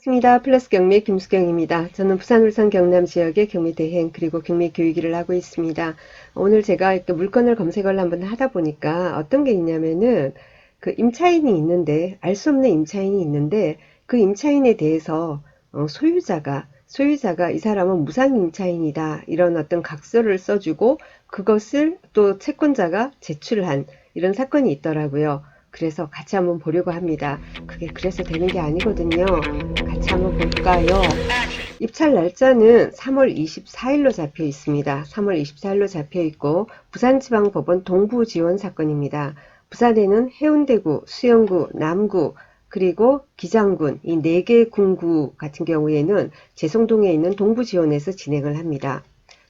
반갑습니다. 플러스 경매 김수경입니다. 저는 부산, 울산, 경남 지역의 경매 대행 그리고 경매 교육 일을 하고 있습니다. 오늘 제가 이렇게 물건을 검색을 한번 하다 보니까 어떤 게 있냐면은 그 임차인이 있는데 알 수 없는 임차인이 있는데 그 임차인에 대해서 소유자가 이 사람은 무상 임차인이다 이런 어떤 각서를 써주고 그것을 또 채권자가 제출한 이런 사건이 있더라고요. 그래서 같이 한번 보려고 합니다. 그게 그래서 되는 게 아니거든요. 같이 한번 볼까요? 입찰 날짜는 3월 24일로 잡혀 있습니다. 3월 24일로 잡혀 있고 부산지방법원 동부지원 사건입니다. 부산에는 해운대구, 수영구, 남구, 그리고 기장군 이 4개 군구 같은 경우에는 재송동에 있는 동부지원에서 진행을 합니다.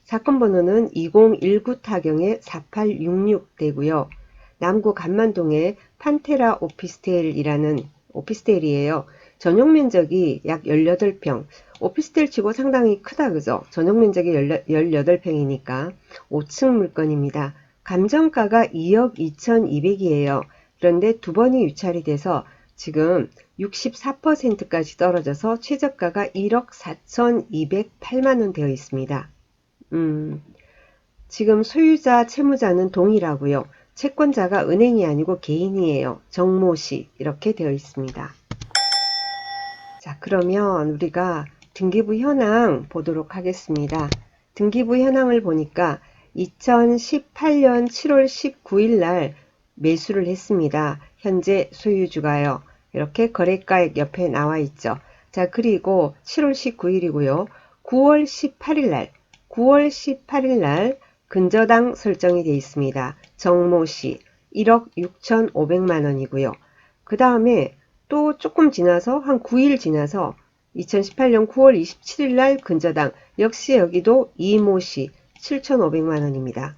사건 번호는 2019 타경의 4866 되고요. 남구 간만동의 판테라 오피스텔이라는 오피스텔이에요. 전용 면적이 약 18평. 오피스텔 치고 상당히 크다, 그죠? 전용 면적이 18평이니까 5층 물건입니다. 감정가가 2억 2,200이에요. 그런데 두 번이 유찰이 돼서 지금 64%까지 떨어져서 최저가가 1억 4,208만원 되어 있습니다. 지금 소유자, 채무자는 동일하고요. 채권자가 은행이 아니고 개인이에요. 정모씨 이렇게 되어 있습니다. 자, 그러면 우리가 등기부 현황 보도록 하겠습니다. 등기부 현황을 보니까 2018년 7월 19일 날 매수를 했습니다. 현재 소유주가요. 이렇게 거래가액 옆에 나와 있죠. 자, 그리고 7월 19일이고요. 9월 18일 날 근저당 설정이 되어 있습니다. 정모씨 1억 6,500만원이고요. 그 다음에 또 조금 지나서 한 9일 지나서 2018년 9월 27일 날 근저당 역시 여기도 이모씨 7,500만원입니다.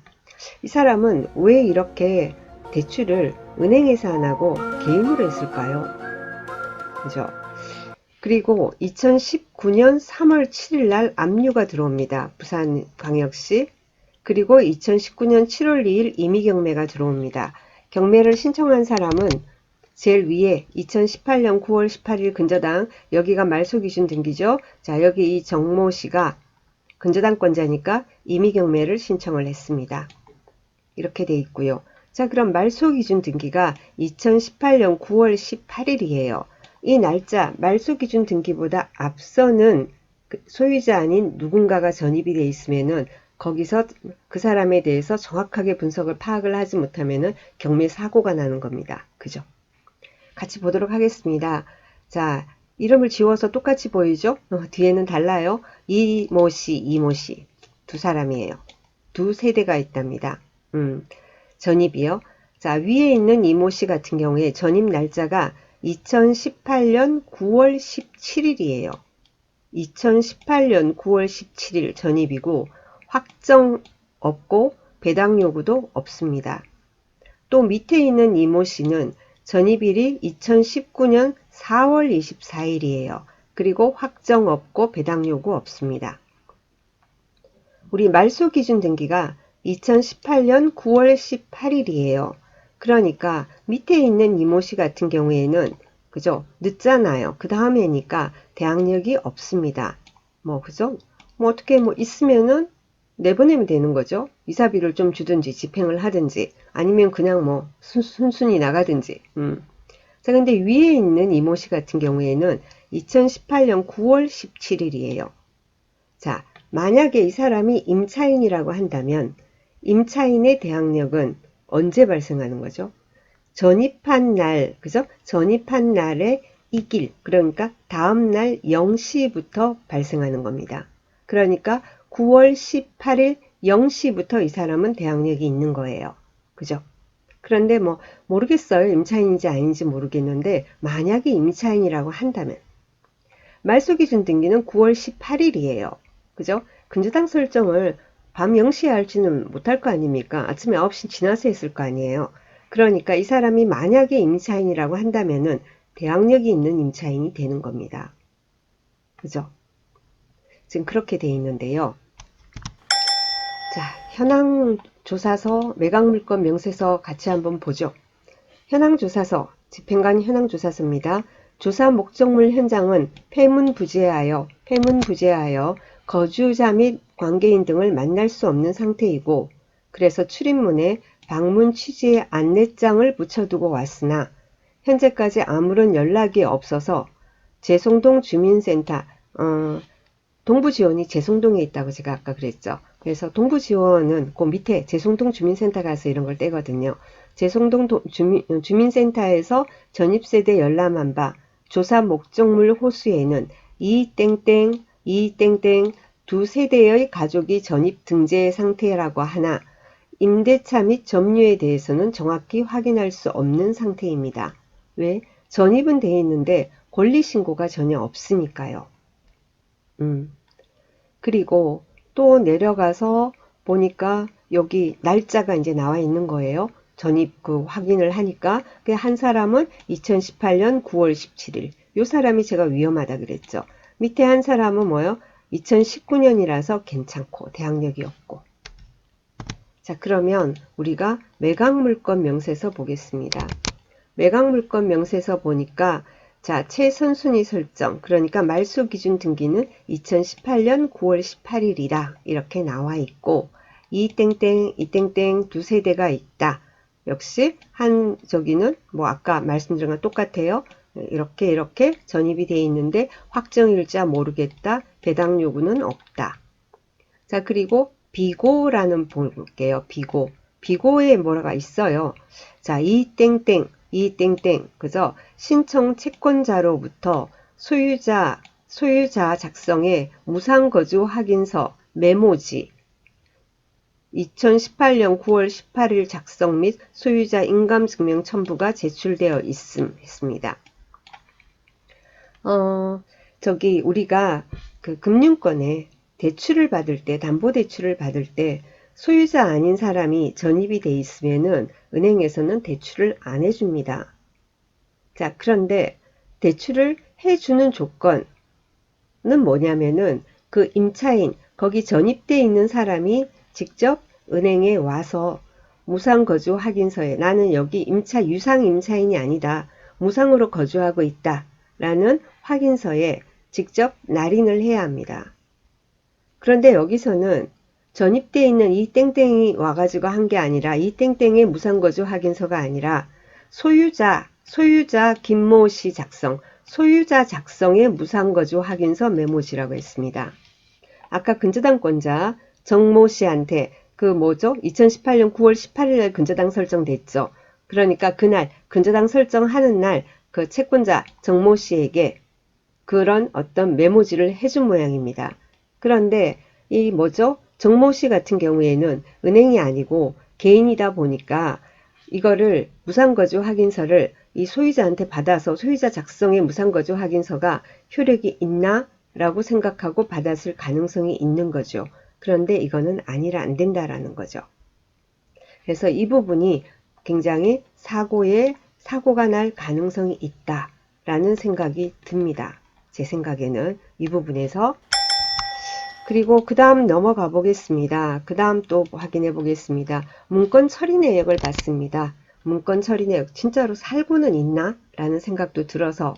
이 사람은 왜 이렇게 대출을 은행에서 안 하고 개인으로 했을까요? 그죠? 그리고 2019년 3월 7일 날 압류가 들어옵니다. 부산광역시. 그리고 2019년 7월 2일 임의경매가 들어옵니다. 경매를 신청한 사람은 제일 위에 2018년 9월 18일 근저당 여기가 말소기준 등기죠. 자, 여기 이 정모 씨가 근저당권자니까 임의경매를 신청을 했습니다. 이렇게 돼 있고요. 자, 그럼 말소기준 등기가 2018년 9월 18일이에요. 이 날짜 말소기준 등기보다 앞서는 소유자 아닌 누군가가 전입이 돼 있으면은 거기서 그 사람에 대해서 정확하게 분석을 파악을 하지 못하면은 경매 사고가 나는 겁니다. 그죠? 같이 보도록 하겠습니다. 자, 이름을 지워서 똑같이 보이죠? 뒤에는 달라요. 이모씨 두 사람이에요. 두 세대가 있답니다. 전입이요. 자, 위에 있는 이모씨 같은 경우에 전입 날짜가 2018년 9월 17일이에요. 2018년 9월 17일 전입이고 확정 없고 배당 요구도 없습니다. 또 밑에 있는 이모씨는 전입일이 2019년 4월 24일이에요. 그리고 확정 없고 배당 요구 없습니다. 우리 말소기준 등기가 2018년 9월 18일이에요. 그러니까 밑에 있는 이모씨 같은 경우에는 그죠? 늦잖아요. 그 다음에니까 대항력이 없습니다. 그죠? 어떻게 있으면은 내보내면 되는 거죠. 이사비를 좀 주든지 집행을 하든지 아니면 그냥 순순히 나가든지. 자, 근데 위에 있는 이모씨 같은 경우에는 2018년 9월 17일이에요. 자, 만약에 이 사람이 임차인이라고 한다면 임차인의 대항력은 언제 발생하는 거죠? 전입한 날, 그죠? 전입한 날의 이길, 그러니까 다음 날 0시부터 발생하는 겁니다. 그러니까 9월 18일 0시부터 이 사람은 대항력이 있는 거예요. 그죠? 그런데 모르겠어요. 임차인인지 아닌지 모르겠는데 만약에 임차인이라고 한다면 말소기준 등기는 9월 18일이에요. 그죠? 근저당 설정을 밤 0시에 할지는 못할 거 아닙니까? 아침에 9시 지나서 했을 거 아니에요. 그러니까 이 사람이 만약에 임차인이라고 한다면은 대항력이 있는 임차인이 되는 겁니다. 그죠? 지금 그렇게 돼 있는데요. 자, 현황조사서, 매각물건 명세서 같이 한번 보죠. 현황조사서, 집행관 현황조사서입니다. 조사 목적물 현장은 폐문부재하여 거주자 및 관계인 등을 만날 수 없는 상태이고 그래서 출입문에 방문 취지의 안내장을 붙여두고 왔으나 현재까지 아무런 연락이 없어서 제송동 주민센터 동부지원이 제송동에 있다고 제가 아까 그랬죠. 그래서 동부지원은 그 밑에 제송동 주민센터 가서 이런 걸 떼거든요. 제송동 주민센터에서 전입세대 열람한 바 조사 목적물 호수에는 이땡땡 두 세대의 가족이 전입 등재 상태라고 하나 임대차 및 점유에 대해서는 정확히 확인할 수 없는 상태입니다. 왜? 전입은 돼 있는데 권리신고가 전혀 없으니까요. 그리고 또 내려가서 보니까 여기 날짜가 이제 나와 있는 거예요. 전입 확인을 하니까 한 사람은 2018년 9월 17일. 요 사람이 제가 위험하다 그랬죠. 밑에 한 사람은 뭐요? 2019년이라서 괜찮고 대항력이 없고. 자, 그러면 우리가 매각물건 명세서 보겠습니다. 매각물건 명세서 보니까 자, 최선순위 설정, 그러니까 말소 기준 등기는 2018년 9월 18일이라 이렇게 나와 있고 이땡땡 두 세대가 있다. 역시 저기는 뭐 아까 말씀드린 건 똑같아요. 이렇게 전입이 되어 있는데 확정일자 모르겠다. 배당 요구는 없다. 자, 그리고 비고라는 볼게요. 비고에 뭐가 있어요. 자, 이땡땡 그죠? 신청 채권자로부터 소유자 작성의 무상거주 확인서 메모지 2018년 9월 18일 작성 및 소유자 인감증명 첨부가 제출되어 있습니다. 저기 우리가 그 금융권에 대출을 받을 때, 담보대출을 받을 때 소유자 아닌 사람이 전입이 돼 있으면은 은행에서는 대출을 안 해줍니다. 자, 그런데 대출을 해주는 조건은 뭐냐면은 그 임차인, 거기 전입돼 있는 사람이 직접 은행에 와서 무상거주 확인서에 나는 여기 유상 임차인이 아니다. 무상으로 거주하고 있다. 라는 확인서에 직접 날인을 해야 합니다. 그런데 여기서는 전입되어 있는 이 땡땡이 와가지고 한 게 아니라 이 땡땡의 무상거주 확인서가 아니라 소유자 김모 씨 작성, 소유자 작성의 무상거주 확인서 메모지라고 했습니다. 아까 근저당권자 정모 씨한테 2018년 9월 18일에 근저당 설정됐죠. 그러니까 그날 근저당 설정하는 날 그 채권자 정모 씨에게 그런 어떤 메모지를 해준 모양입니다. 그런데 정모 씨 같은 경우에는 은행이 아니고 개인이다 보니까 이거를 무상거주 확인서를 이 소유자한테 받아서 소유자 작성의 무상거주 확인서가 효력이 있나? 라고 생각하고 받았을 가능성이 있는 거죠. 그런데 이거는 아니라 안 된다라는 거죠. 그래서 이 부분이 굉장히 사고가 날 가능성이 있다라는 생각이 듭니다. 제 생각에는 이 부분에서. 그리고 그 다음 넘어가 보겠습니다. 그 다음 또 확인해 보겠습니다. 문건 처리 내역을 봤습니다. 문건 처리 내역 진짜로 살고는 있나? 라는 생각도 들어서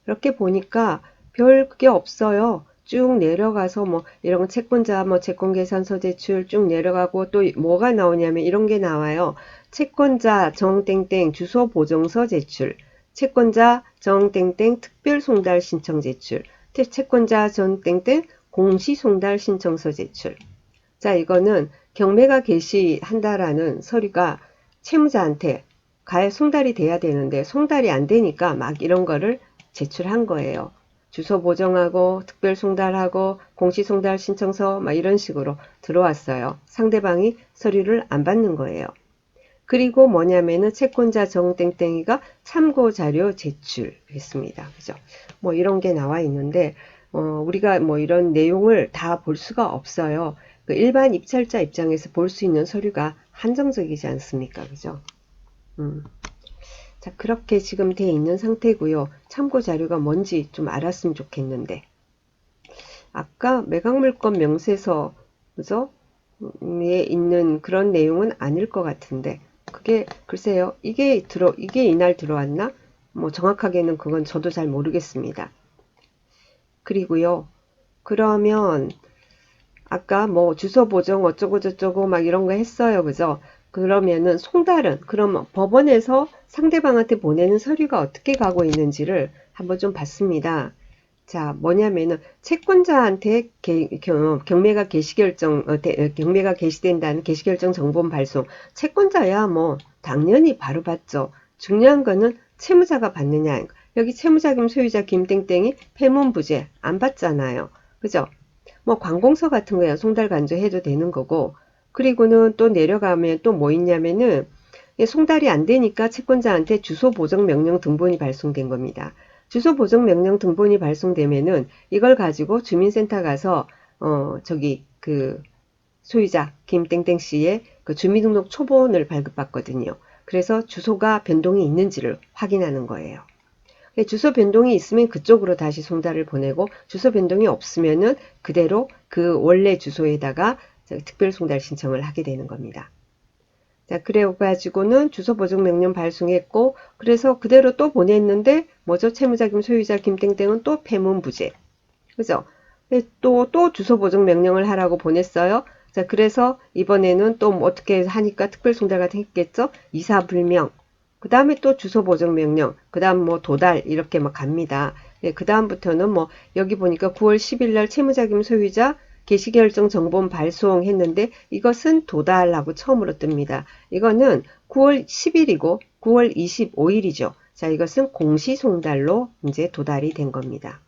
이렇게 보니까 별 그게 없어요. 쭉 내려가서 이런 채권자 채권계산서 제출 쭉 내려가고 또 뭐가 나오냐면 이런 게 나와요. 채권자 정땡땡 주소 보정서 제출, 채권자 정땡땡 특별 송달 신청 제출, 채권자 정땡땡 공시 송달 신청서 제출. 자, 이거는 경매가 개시한다라는 서류가 채무자한테 송달이 돼야 되는데 송달이 안 되니까 막 이런 거를 제출한 거예요. 주소 보정하고 특별 송달하고 공시 송달 신청서 막 이런 식으로 들어왔어요. 상대방이 서류를 안 받는 거예요. 그리고 뭐냐면은 채권자 정땡땡이가 참고 자료 제출했습니다. 그죠? 이런 게 나와 있는데 우리가 이런 내용을 다 볼 수가 없어요. 그 일반 입찰자 입장에서 볼 수 있는 서류가 한정적이지 않습니까? 그죠? 자, 그렇게 지금 돼 있는 상태고요. 참고 자료가 뭔지 좀 알았으면 좋겠는데. 아까 매각물건 명세서, 그죠? 에 있는 그런 내용은 아닐 것 같은데. 그게, 글쎄요. 이게 이날 들어왔나? 뭐 정확하게는 그건 저도 잘 모르겠습니다. 그리고요. 그러면 아까 뭐 주소 보정 어쩌고 저쩌고 막 이런 거 했어요. 그죠? 그러면은 송달은 그럼 법원에서 상대방한테 보내는 서류가 어떻게 가고 있는지를 한번 좀 봤습니다. 자, 뭐냐면은 채권자한테 경매가 개시결정 경매가 개시된다는 개시결정 정보는 발송. 채권자야 뭐 당연히 바로 받죠. 중요한 거는 채무자가 받느냐. 여기 채무자금 소유자 김땡땡이 패문부재 안 받잖아요. 그죠? 뭐 관공서 같은 거야 송달 간주해도 되는 거고. 그리고는 또 내려가면 또 뭐 있냐면은 송달이 안 되니까 채권자한테 주소 보정 명령 등본이 발송된 겁니다. 주소 보정 명령 등본이 발송되면은 이걸 가지고 주민센터 가서 저기 그 소유자 김땡땡 씨의 그 주민등록 초본을 발급받거든요. 그래서 주소가 변동이 있는지를 확인하는 거예요. 주소 변동이 있으면 그쪽으로 다시 송달을 보내고 주소 변동이 없으면은 그대로 그 원래 주소에다가 특별 송달 신청을 하게 되는 겁니다. 자, 그래가지고는 주소 보정 명령 발송했고, 그래서 그대로 또 보냈는데, 뭐죠? 채무자금 소유자 김땡땡은 또 패문부재. 그죠? 또 주소 보정 명령을 하라고 보냈어요. 자, 그래서 이번에는 또 뭐 어떻게 하니까 특별 송달가 했겠죠? 이사불명. 그 다음에 또 주소 보정 명령. 그 다음 뭐 도달 이렇게 막 갑니다. 네, 그 다음부터는 뭐 여기 보니까 9월 10일 날 채무자금 소유자 개시결정 정보는 발송했는데 이것은 도달하고 처음으로 뜹니다. 이거는 9월 10일이고 9월 25일이죠. 자, 이것은 공시송달로 이제 도달이 된 겁니다.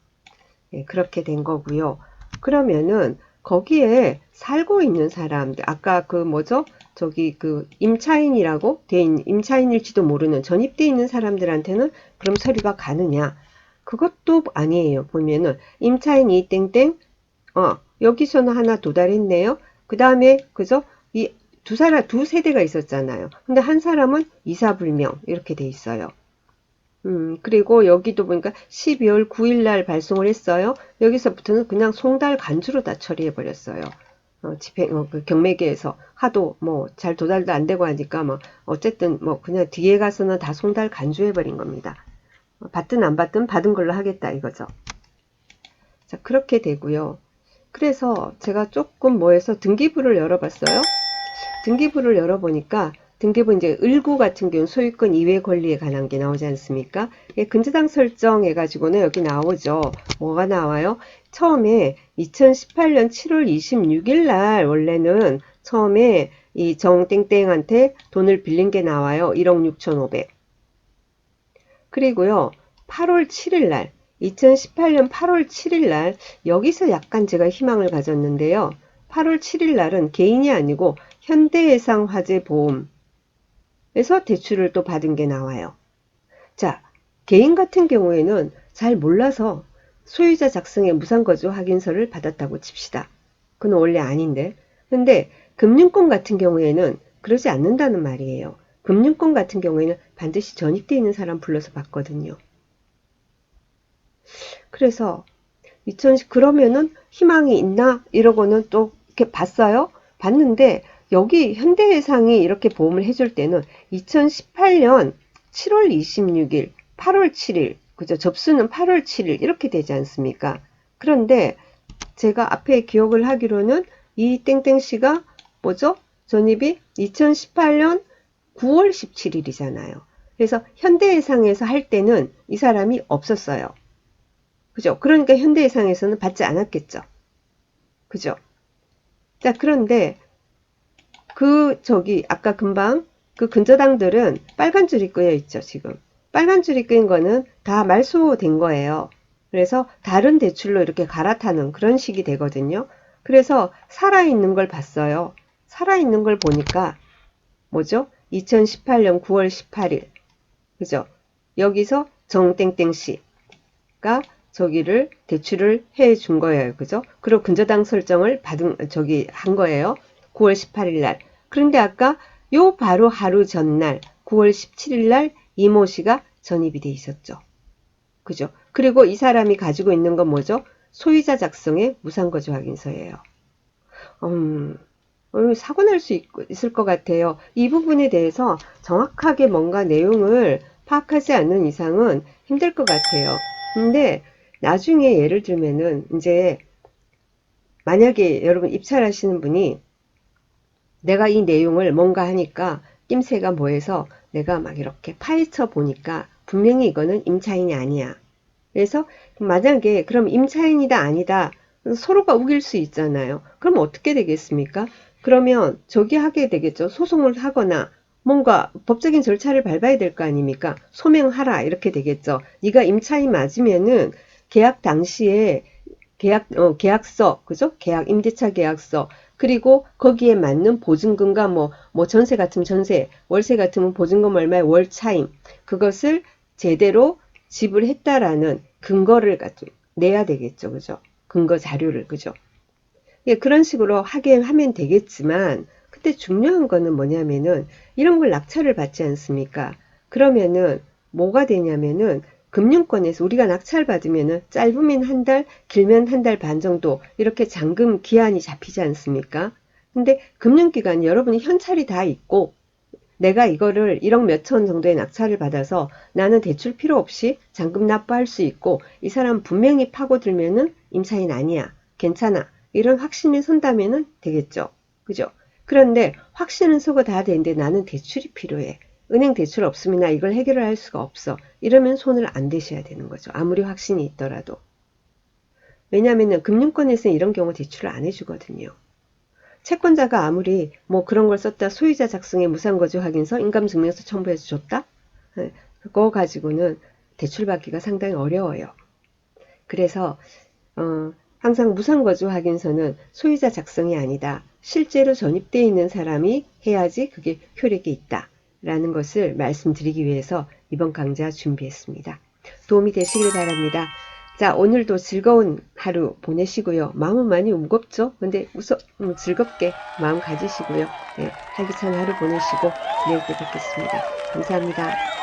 예, 그렇게 된 거고요. 그러면은 거기에 살고 있는 사람들, 아까 그 뭐죠? 저기 그 임차인이라고 임차인일지도 모르는 전입돼 있는 사람들한테는 그럼 서류가 가느냐? 그것도 아니에요. 보면은 임차인 이 땡땡 여기서는 하나 도달했네요. 그 다음에 그죠? 이 두 세대가 있었잖아요. 근데 한 사람은 이사불명 이렇게 돼 있어요. 그리고 여기도 보니까 12월 9일 날 발송을 했어요. 여기서부터는 그냥 송달 간주로 다 처리해 버렸어요. 그 경매계에서 하도 뭐 잘 도달도 안 되고 하니까 뭐 어쨌든 뭐 그냥 뒤에 가서는 다 송달 간주해 버린 겁니다. 받든 안 받든 받은 걸로 하겠다 이거죠. 자, 그렇게 되고요. 그래서 제가 조금 뭐해서 등기부를 열어봤어요. 등기부를 열어보니까 등기부 이제 을구 같은 경우 소유권 이외 권리에 관한 게 나오지 않습니까? 예, 근저당 설정 해가지고는 여기 나오죠. 뭐가 나와요? 처음에 2018년 7월 26일 날 원래는 처음에 이 정땡땡한테 돈을 빌린 게 나와요. 1억 6,500. 그리고요. 8월 7일 날 2018년 8월 7일 날 여기서 약간 제가 희망을 가졌는데요. 8월 7일 날은 개인이 아니고 현대해상화재보험에서 대출을 또 받은 게 나와요. 자, 개인 같은 경우에는 잘 몰라서 소유자 작성의 무상거주 확인서를 받았다고 칩시다. 그건 원래 아닌데. 근데 금융권 같은 경우에는 그러지 않는다는 말이에요. 금융권 같은 경우에는 반드시 전입되어 있는 사람 불러서 받거든요. 그래서 그러면은 희망이 있나? 이러고는 또 이렇게 봤어요. 봤는데 여기 현대해상이 이렇게 보험을 해줄 때는 2018년 7월 26일, 8월 7일, 그죠? 접수는 8월 7일 이렇게 되지 않습니까? 그런데 제가 앞에 기억을 하기로는 이 땡땡 씨가 뭐죠? 전입이 2018년 9월 17일이잖아요. 그래서 현대해상에서 할 때는 이 사람이 없었어요. 그죠? 그러니까 현대해상에서는 받지 않았겠죠. 그죠? 자, 그런데 아까 금방 그 근저당들은 빨간 줄이 끄여 있죠, 지금. 빨간 줄이 끄인 거는 다 말소된 거예요. 그래서 다른 대출로 이렇게 갈아타는 그런 식이 되거든요. 그래서 살아있는 걸 봤어요. 살아있는 걸 보니까 뭐죠? 2018년 9월 18일. 그죠? 여기서 정땡땡 씨가 저기를 대출을 해 준 거예요. 그죠? 그리고 근저당 설정을 한 거예요. 9월 18일 날. 그런데 아까 요 바로 하루 전날 9월 17일 날 이모 씨가 전입이 돼 있었죠. 그죠? 그리고 이 사람이 가지고 있는 건 뭐죠? 소유자 작성의 무상거주 확인서예요. 사고 날 수 있을 것 같아요. 이 부분에 대해서 정확하게 뭔가 내용을 파악하지 않는 이상은 힘들 것 같아요. 근데 나중에 예를 들면은 이제 만약에 여러분 입찰하시는 분이 내가 이 내용을 뭔가 하니까 낌새가 뭐해서 내가 막 이렇게 파헤쳐 보니까 분명히 이거는 임차인이 아니야. 그래서 만약에 그럼 임차인이다 아니다 서로가 우길 수 있잖아요. 그럼 어떻게 되겠습니까? 그러면 저기 하게 되겠죠. 소송을 하거나 뭔가 법적인 절차를 밟아야 될 거 아닙니까? 소명하라 이렇게 되겠죠. 네가 임차인 맞으면은 계약 당시에 계약서, 그죠? 임대차 계약서, 그리고 거기에 맞는 보증금과 뭐 전세 같으면 전세, 월세 같으면 보증금 얼마의 월 차임, 그것을 제대로 지불했다라는 근거를 내야 되겠죠. 그죠? 근거 자료를, 그죠? 예, 그런 식으로 하면 되겠지만, 그때 중요한 거는 뭐냐면은, 이런 걸 낙찰을 받지 않습니까? 그러면은, 뭐가 되냐면은, 금융권에서 우리가 낙찰 받으면은, 짧으면 한 달, 길면 한 달 반 정도, 이렇게 잔금 기한이 잡히지 않습니까? 근데 금융기관 여러분이 현찰이 다 있고, 내가 이거를 1억 몇천 정도의 낙찰을 받아서 나는 대출 필요 없이 잔금 납부할 수 있고 이 사람 분명히 파고들면은 임차인 아니야. 괜찮아. 이런 확신을 선다면은 되겠죠. 그죠? 그런데 확신은 서고 다 되는데 나는 대출이 필요해. 은행 대출 없으면 나 이걸 해결을 할 수가 없어. 이러면 손을 안 대셔야 되는 거죠. 아무리 확신이 있더라도. 왜냐하면 금융권에서는 이런 경우 대출을 안 해주거든요. 채권자가 아무리 뭐 그런 걸 썼다 소유자 작성의 무상거주 확인서 인감증명서 첨부해서 줬다 그거 가지고는 대출받기가 상당히 어려워요. 그래서 항상 무상거주 확인서는 소유자 작성이 아니다. 실제로 전입되어 있는 사람이 해야지 그게 효력이 있다 라는 것을 말씀드리기 위해서 이번 강좌 준비했습니다. 도움이 되시길 바랍니다. 자, 오늘도 즐거운 하루 보내시고요. 마음은 많이 무겁죠? 근데 즐겁게 마음 가지시고요. 네, 활기찬 하루 보내시고 내일 또 뵙겠습니다. 감사합니다.